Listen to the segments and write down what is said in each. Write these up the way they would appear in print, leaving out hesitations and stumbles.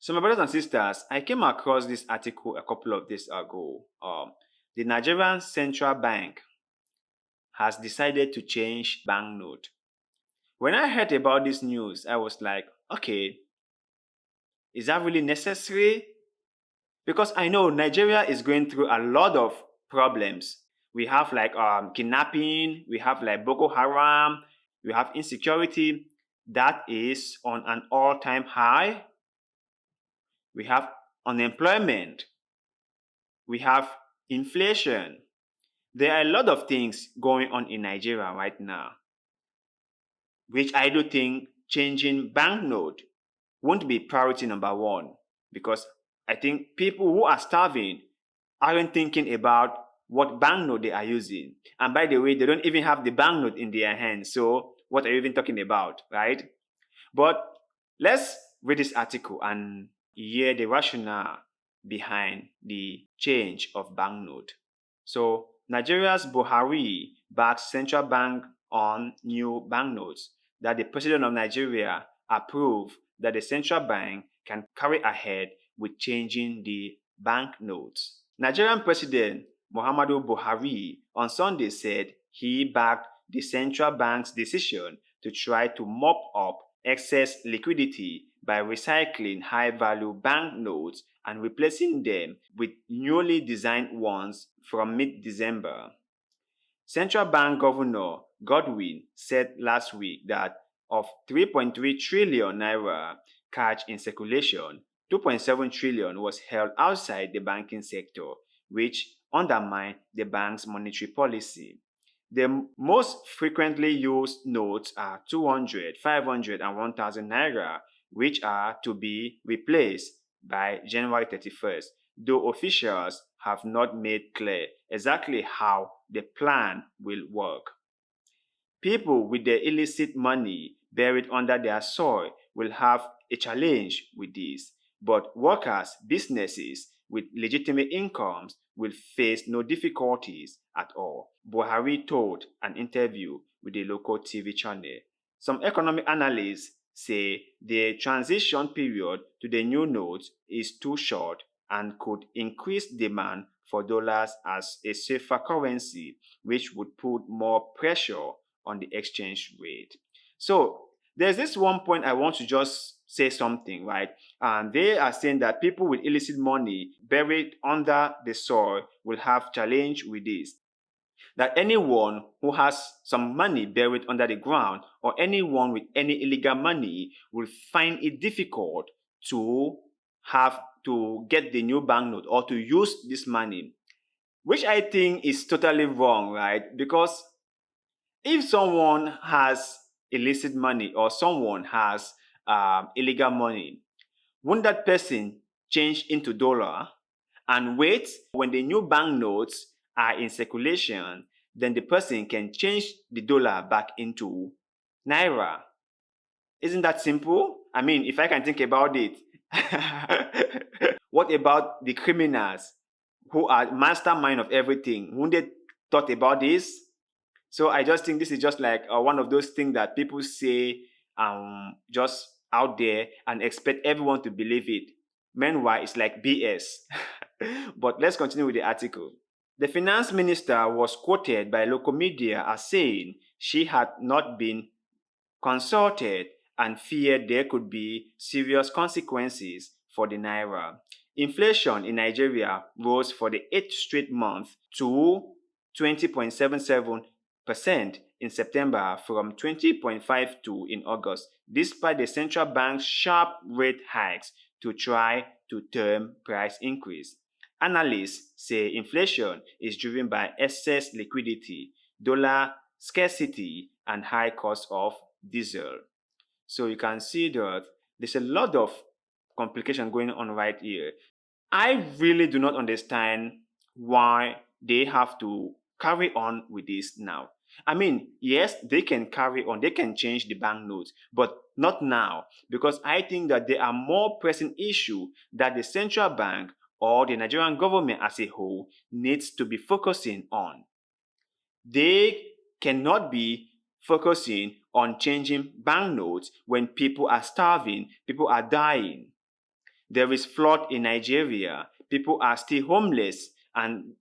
So, my brothers and sisters, I came across this article a couple of days ago. The Nigerian Central Bank has decided to change banknote. When I heard about this news, I was like, okay, is that really necessary? Because I know Nigeria is going through a lot of problems. We have like kidnapping, we have like Boko Haram, we have insecurity that is on an all-time high. We have unemployment, we have inflation. There are a lot of things going on in Nigeria right now, which I do think changing banknote won't be priority number one, because I think people who are starving aren't thinking about what banknote they are using. And by the way, they don't even have the banknote in their hands. So what are you even talking about, right? But let's read this article and hear the rationale behind the change of banknote. So Nigeria's Buhari backs central bank on new banknotes that the president of Nigeria approved that the central bank can carry ahead with changing the banknotes. Nigerian President Muhammadu Buhari on Sunday said he backed the central bank's decision to try to mop up excess liquidity by recycling high-value banknotes and replacing them with newly designed ones from mid-December. Central Bank Governor Godwin said last week that of 3.3 trillion naira cash in circulation, 2.7 trillion was held outside the banking sector, which undermined the bank's monetary policy. The most frequently used notes are 200, 500, and 1000 naira, which are to be replaced by January 31st, though officials have not made clear exactly how the plan will work. People with their illicit money buried under their soil will have a challenge with this, but workers, businesses with legitimate incomes will face no difficulties at all, Buhari told an interview with a local TV channel. Some economic analysts say the transition period to the new notes is too short and could increase demand for dollars as a safer currency, which would put more pressure on the exchange rate. So there's this one point I want to just say something, right? And they are saying that people with illicit money buried under the soil will have challenge with this. That anyone who has some money buried under the ground or anyone with any illegal money will find it difficult to have to get the new banknote or to use this money, which I think is totally wrong, right? Because if someone has illicit money or someone has illegal money, won't that person change into dollar and wait when the new banknotes are in circulation? Then the person can change the dollar back into naira. Isn't that simple? I mean, if I can think about it. What about the criminals who are mastermind of everything? Won't they thought about this? So I just think this is just like one of those things that people say just out there and expect everyone to believe it. Meanwhile, it's like BS. But let's continue with the article. The finance minister was quoted by local media as saying she had not been consulted and feared there could be serious consequences for the naira. Inflation in Nigeria rose for the eighth straight month to 20.77% in September from 20.52 in August, despite the central bank's sharp rate hikes to try to tame price increase. Analysts say inflation is driven by excess liquidity, dollar scarcity, and high cost of diesel. So you can see that there's a lot of complication going on right here. I really do not understand why they have to carry on with this now. I mean, yes, they can carry on, they can change the banknotes, but not now, because I think that there are more pressing issues that the central bank or the Nigerian government as a whole needs to be focusing on. They cannot be focusing on changing banknotes when people are starving, people are dying. There is flood in Nigeria. People are still homeless, and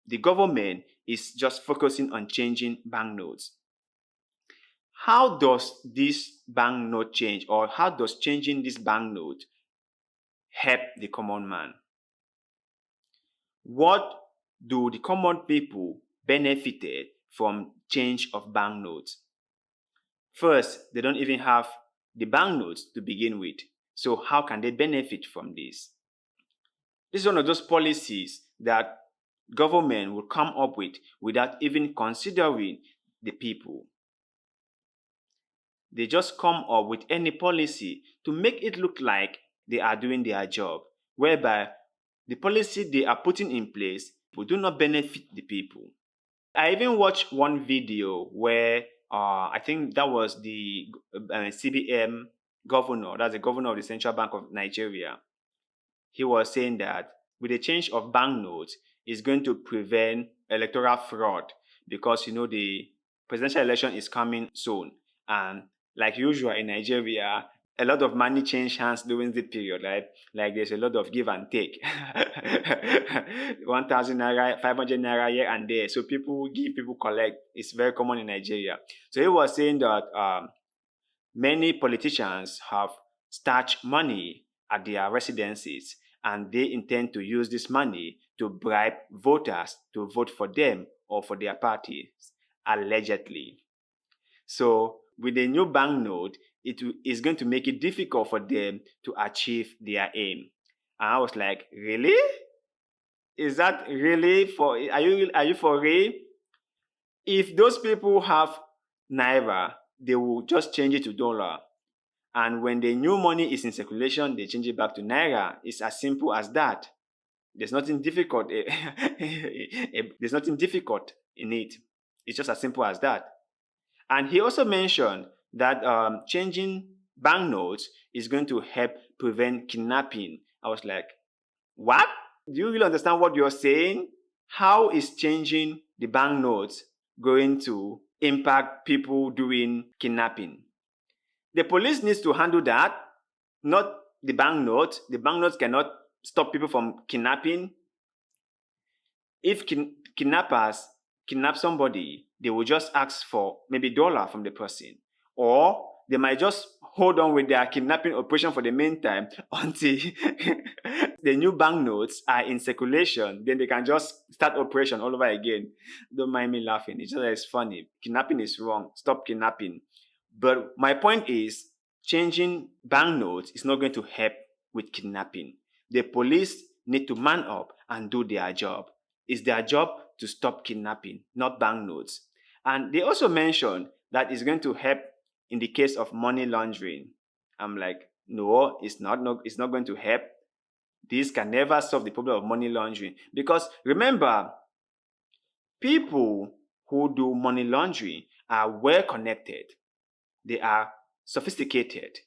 the government is just focusing on changing banknotes. How does this banknote change, or how does changing this banknote help the common man? What do the common people benefited from change of banknotes? First, they don't even have the banknotes to begin with. So how can they benefit from this? This is one of those policies that government will come up with without even considering the people. They just come up with any policy to make it look like they are doing their job, whereby the policy they are putting in place will do not benefit the people. I even watched one video where I think that was the CBM governor, that's the governor of the Central Bank of Nigeria. He was saying that with the change of banknotes, is going to prevent electoral fraud because the presidential election is coming soon, and like usual in Nigeria, a lot of money change hands during the period, right? Like there's a lot of give and take. 1,000 naira, 500 naira here and there. So people give, people collect. It's very common in Nigeria. So he was saying that many politicians have stashed money at their residences, and they intend to use this money to bribe voters to vote for them or for their parties, allegedly. So with the new banknote, it is going to make it difficult for them to achieve their aim. And I was like, really? Is that really for? Are you for real? If those people have naira, they will just change it to dollar. And when the new money is in circulation, they change it back to naira. It's as simple as that. There's nothing difficult. There's nothing difficult in it. It's just as simple as that. And he also mentioned that changing banknotes is going to help prevent kidnapping. I was like, what? Do you really understand what you're saying? How is changing the banknotes going to impact people doing kidnapping? The police needs to handle that, not the banknotes. The banknotes cannot stop people from kidnapping. If kidnappers kidnap somebody, they will just ask for maybe dollar from the person, or they might just hold on with their kidnapping operation for the meantime until the new banknotes are in circulation. Then they can just start operation all over again. Don't mind me laughing. It's just it's funny. Kidnapping is wrong. Stop kidnapping. But my point is, changing banknotes is not going to help with kidnapping. The police need to man up and do their job. It's their job to stop kidnapping, not banknotes. And they also mentioned that it's going to help in the case of money laundering. I'm like, no, it's not going to help. This can never solve the problem of money laundering. Because remember, people who do money laundering are well connected. They are sophisticated.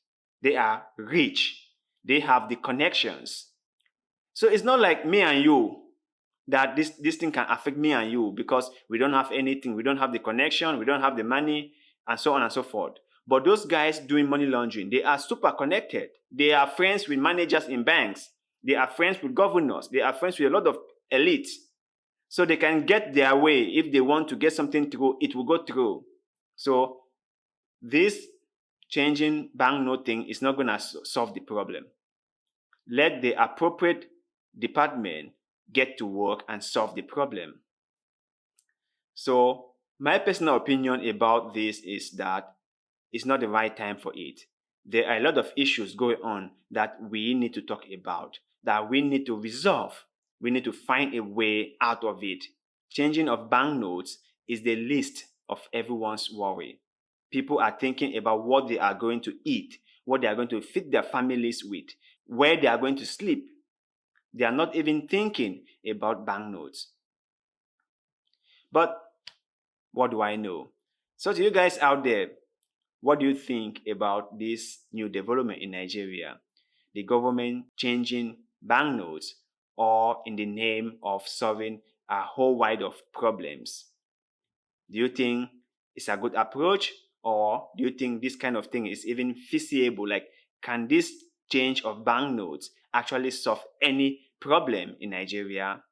They are rich. They have the connections. So it's not like me and you, that this thing can affect me and you because we don't have anything. We don't have the connection. We don't have the money, and so on and so forth. But those guys doing money laundering, they are super connected. They are friends with managers in banks. They are friends with governors. They are friends with a lot of elites. So they can get their way. If they want to get something through, it will go through. So this changing banknote thing is not going to solve the problem. Let the appropriate department get to work and solve the problem. So my personal opinion about this is that it's not the right time for it. There are a lot of issues going on that we need to talk about, that we need to resolve. We need to find a way out of it. Changing of banknotes is the least of everyone's worry. People are thinking about what they are going to eat, what they are going to feed their families with, where they are going to sleep. They are not even thinking about banknotes. But what do I know? So to you guys out there, what do you think about this new development in Nigeria? The government changing banknotes, or in the name of solving a whole wide of problems? Do you think it's a good approach, or do you think this kind of thing is even feasible? Like, can this change of banknotes actually solve any problem in Nigeria?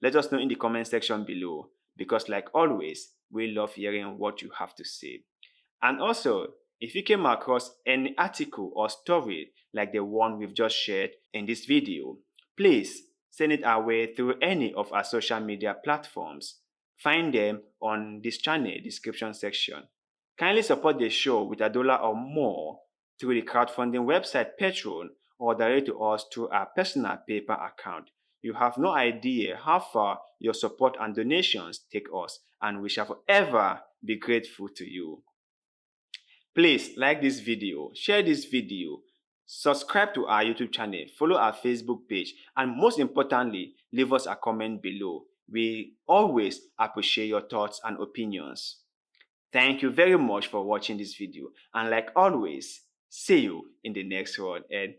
Let us know in the comment section below, because like always, we love hearing what you have to say. And also, if you came across any article or story like the one we've just shared in this video, please send it our way through any of our social media platforms. Find them on this channel description section. Kindly support the show with $1 or more through the crowdfunding website Patreon, or direct to us through our personal PayPal account. You have no idea how far your support and donations take us, and we shall forever be grateful to you. Please like this video, share this video, subscribe to our YouTube channel, follow our Facebook page, and most importantly, leave us a comment below. We always appreciate your thoughts and opinions. Thank you very much for watching this video, and like always, see you in the next one, and